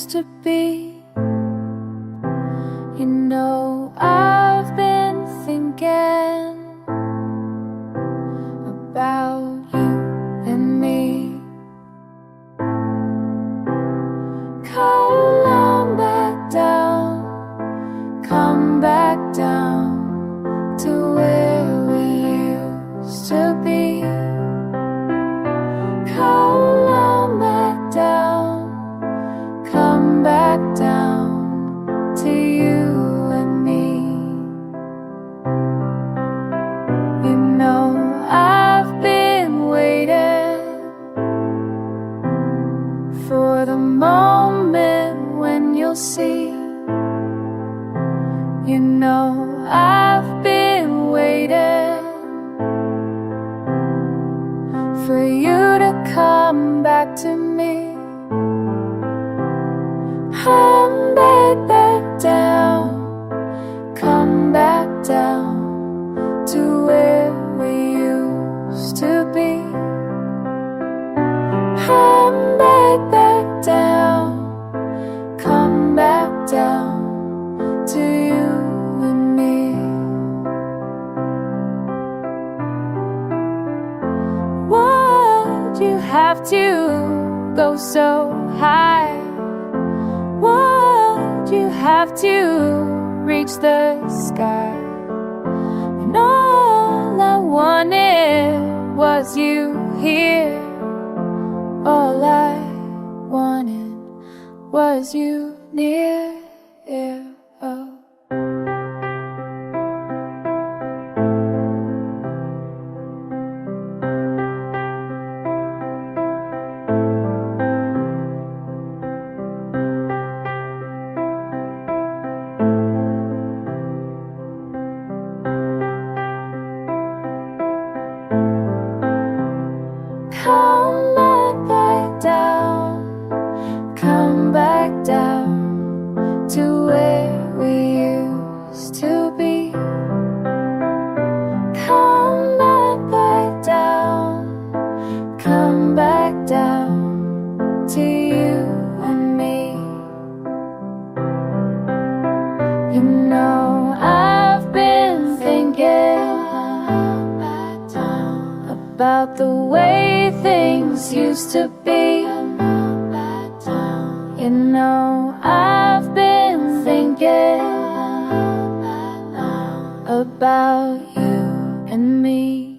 used to be. You know, I've been thinking about you and me. Come on back down, come back down to where we used to be. Come on back down, come back down to you and me. You know, I've been waiting for the moment when you'll see. You know, I've been waiting for you to come back to me. Come back down, come back down to where we used to be. Come back down, come back down to you and me. Would you have to go so high? Would you have to reach the sky? And all I wanted was you here. All I wanted was you near. Oh. Come back down, come back down to where we used to be. Come back down, come back down to you and me. You know, I've been thinking about the way things used to be. You know, I've been thinking about you and me.